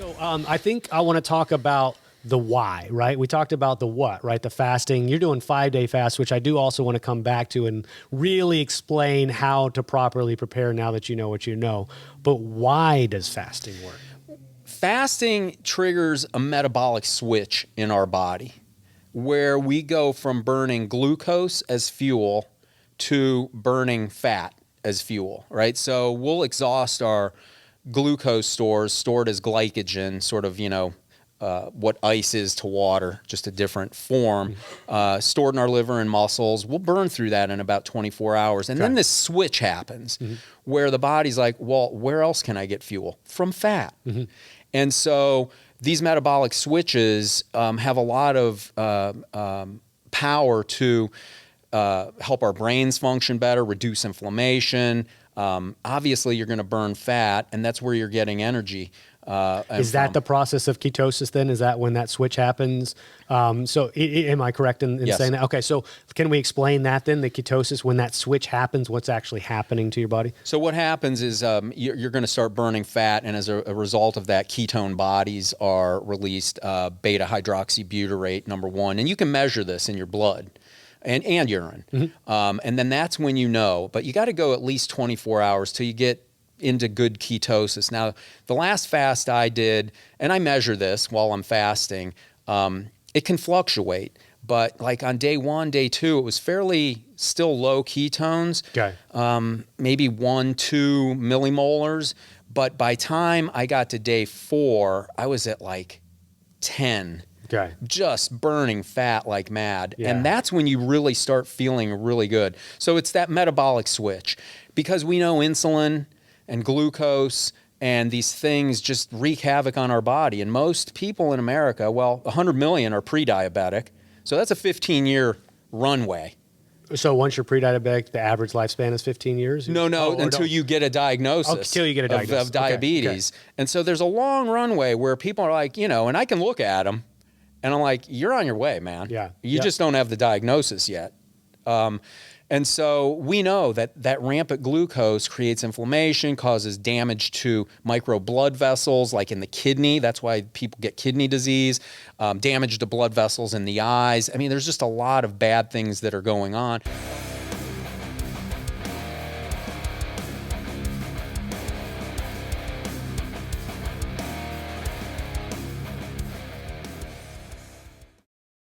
So I think I want to talk about the why, right? We talked about the what, right? The fasting. You're doing 5-day fast, which I do also want to come back to and really explain how to properly prepare now that you know what you know. But why does fasting work? Fasting triggers a metabolic switch in our body where we go from burning glucose as fuel to burning fat as fuel, right? So we'll exhaust our glucose stores stored as glycogen, sort of, what ice is to water, just a different form, stored in our liver and muscles. We'll burn through that in about 24 hours. And then this switch happens where the body's like, well, where else can I get fuel? From fat. And so these metabolic switches have a lot of power to help our brains function better, reduce inflammation. Obviously, you're going to burn fat, and that's where you're getting energy. Is that the process of ketosis then? Is that when that switch happens? So am I correct in Yes. saying that? Okay, so can we explain that then, the ketosis, when that switch happens, what's actually happening to your body? So what happens is you're going to start burning fat, and as a result of that, ketone bodies are released, beta-hydroxybutyrate, number one. And you can measure this in your blood and urine. And then that's when you know. But you got to go at least 24 hours till you get into good ketosis. Now, the last fast I did, and I measure this while I'm fasting, it can fluctuate. But like on day 1, day 2, it was fairly still low ketones, maybe 1-2 millimolars. But by time I got to day 4, I was at like 10. Just burning fat like mad. And that's when you really start feeling really good. So it's that metabolic switch. Because we know insulin and glucose and these things just wreak havoc on our body. And most people in America, well, 100 million are pre-diabetic. So that's a 15-year runway. So once you're pre-diabetic, the average lifespan is 15 years? No, until you get a diagnosis, until you get a diagnosis of diabetes. Okay. And so there's a long runway where people are like, and I can look at them and I'm like, you're on your way, man. You just don't have the diagnosis yet. And so we know that rampant glucose creates inflammation, causes damage to micro blood vessels, like in the kidney. That's why people get kidney disease, damage to blood vessels in the eyes. I mean, there's just a lot of bad things that are going on.